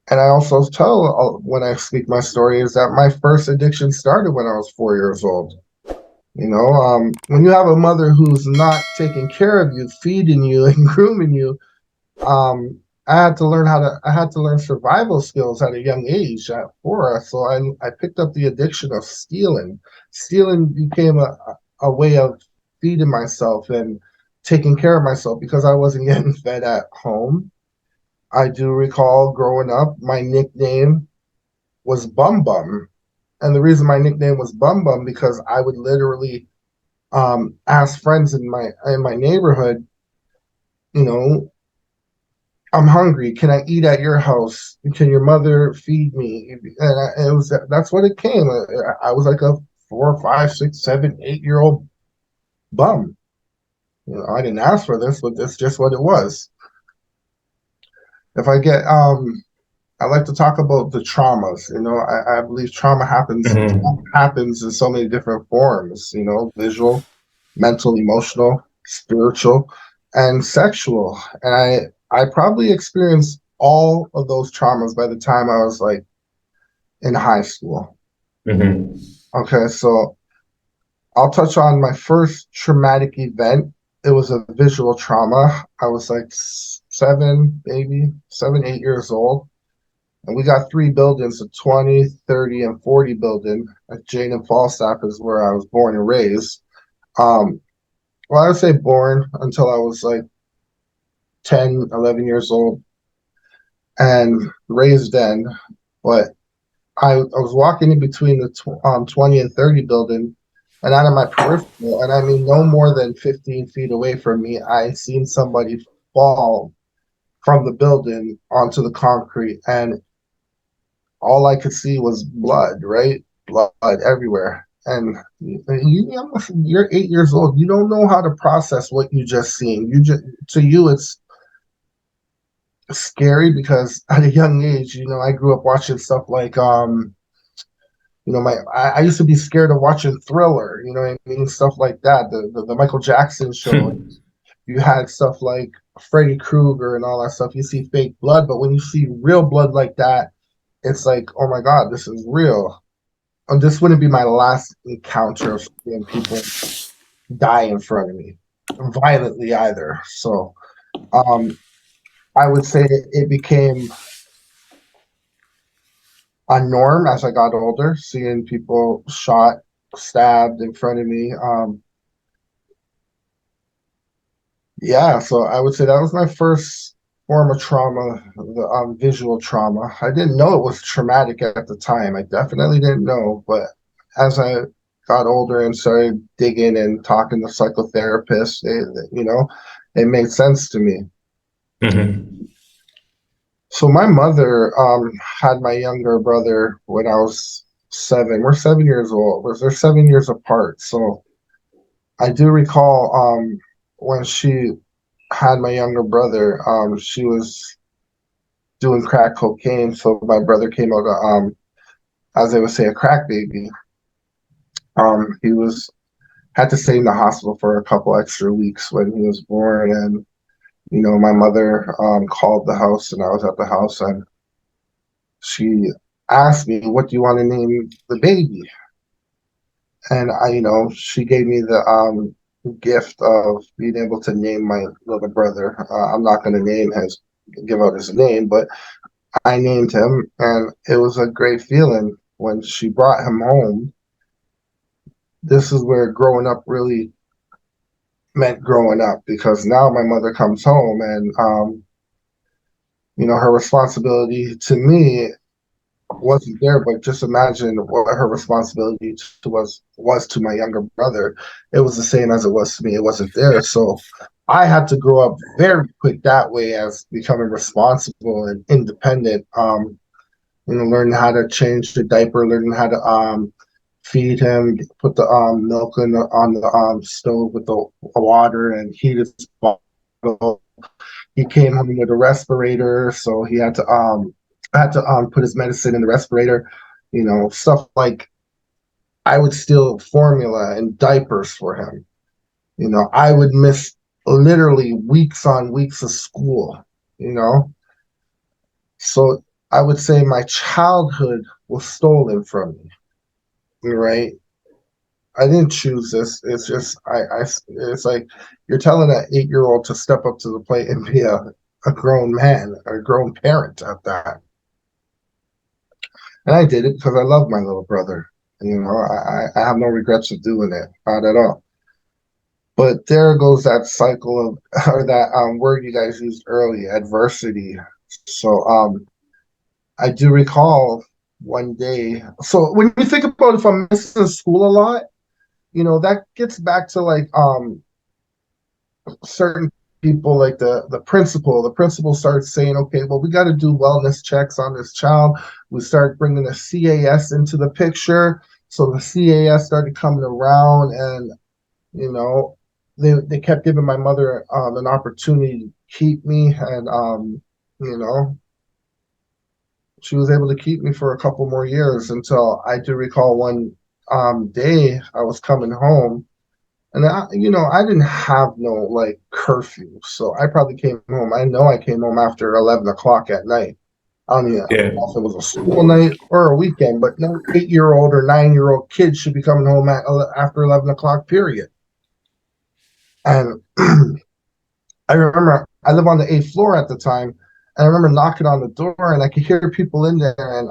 And I also tell when I speak my story is that my first addiction started when I was 4 years old. When you have a mother who's not taking care of you, feeding you and grooming you, um, I had to learn survival skills at a young age at 4. So I picked up the addiction of stealing. Stealing became a way of feeding myself and taking care of myself because I wasn't getting fed at home. I do recall growing up, my nickname was Bum Bum. And the reason my nickname was Bum Bum because I would literally ask friends in my neighborhood, you know, I'm hungry. Can I eat at your house? Can your mother feed me? And that's what it came. I was like a 4, 5, 6, 7, 8 year old bum. I didn't ask for this, but that's just what it was. If I get I like to talk about the traumas. I believe Mhm. happens in so many different forms, visual, mental, emotional, spiritual, and sexual. And I probably experienced all of those traumas by the time I was like in high school. Mhm. Okay, so I'll touch on my first traumatic event. It was a visual trauma. I was like seven, maybe 7, 8 years old. And we got three buildings, a 20, 30, and 40 building. At Jane and Falstaff is where I was born and raised. Um, well, I would say born until I was like 10, 11 years old and raised then. But I was walking in between the 20 and 30 building and out of my peripheral, and I mean no more than 15 feet away from me, I seen somebody fall from the building onto the concrete, and all I could see was blood, right? Blood everywhere. And you're 8 years old. You don't know how to process what you just seen. To you, it's scary because at a young age, I grew up watching stuff like I used to be scared of watching Thriller, you know what I mean? Stuff like that. The Michael Jackson show. You had stuff like Freddy Krueger and all that stuff. You see fake blood, but when you see real blood like that, it's like, oh my God, this is real. And this wouldn't be my last encounter of seeing people die in front of me violently either. So um, I would say it became a norm as I got older, seeing people shot, stabbed in front of me. Yeah, so I would say that was my first form of trauma, the visual trauma. I didn't know it was traumatic at the time. I definitely didn't know, but as I got older and started digging and talking to psychotherapists, it made sense to me. Mhm. So my mother had my younger brother when I was 7. We're 7 years old. They're 7 years apart. So I do recall when she had my younger brother, she was doing crack cocaine. So my brother came out, as they would say, a crack baby. He was had to stay in the hospital for a couple extra weeks when he was born, and my mother called the house, and I was at the house, and she asked me, "What do you want to name the baby?" And she gave me the gift of being able to name my little brother. I'm not going to give out his name, but I named him, and it was a great feeling when she brought him home. This is where growing up really meant growing up because now my mother comes home and her responsibility to me wasn't there, but just imagine what her responsibility was to my younger brother. It was the same as it was to me. It wasn't there. So I had to grow up very quick that way as becoming responsible and independent. Learning how to change the diaper, learning how to feed him, put the milk on the stove with the water and heat his bottle. He came home with a respirator, so he had to put his medicine in the respirator. Stuff like I would steal formula and diapers for him. I would miss literally weeks on weeks of school. You know, so I would say my childhood was stolen from me, right? I didn't choose this. It's just it's like you're telling an 8-year old to step up to the plate and be a grown man, a grown parent at that. And I did it because I love my little brother. And, I have no regrets of doing it, not at all. But there goes that cycle of, or that word you guys used early, adversity. So I do recall one day. So when you think about if I'm missing school a lot, that gets back to like certain people, like the principal. The principal starts saying, okay, well, we got to do wellness checks on this child. We start bringing the CAS into the picture. So the CAS started coming around, and you know they kept giving my mother an opportunity to keep me, and you know she was able to keep me for a couple more years until I do recall one day I was coming home. And I didn't have no like curfew, so I probably came home. I know I came home after 11 o'clock at night. I don't even know Yeah. if it was a school night or a weekend, but no 8-year-old or 9-year-old kid should be coming home after 11 o'clock. Period. And I remember I live on the 8th floor at the time, and I remember knocking on the door, and I could hear people in there, and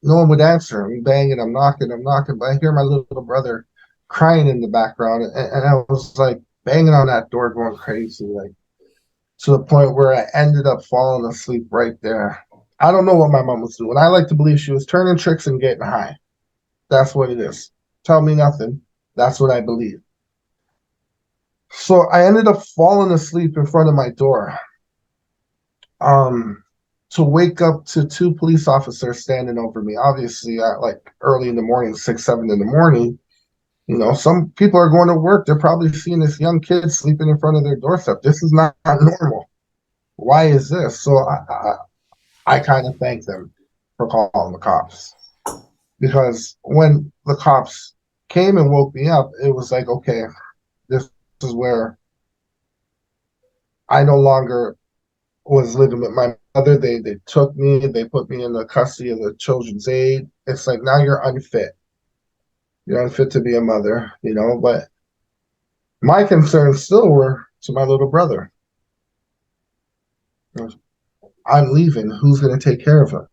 no one would answer. I'm banging, I'm knocking, but I hear my little brother crying in the background, and I was like banging on that door, going crazy, like to the point where I ended up falling asleep right there. I don't know what my mom was doing. I like to believe she was turning tricks and getting high. That's what it is. Tell me nothing. That's what I believe. So I ended up falling asleep in front of my door. Um, to wake up to two police officers standing over me, obviously at like early in the morning, 6, 7 in the morning. Some people are going to work. They're probably seeing this young kid sleeping in front of their doorstep. This is not normal. Why is this? So I kind of thank them for calling the cops, because when the cops came and woke me up, it was like, okay, this is where I no longer was living with my mother. They took me, they put me in the custody of the children's aid. It's like, now you're unfit. You're unfit to be a mother, but my concerns still were to my little brother. I'm leaving. Who's going to take care of him?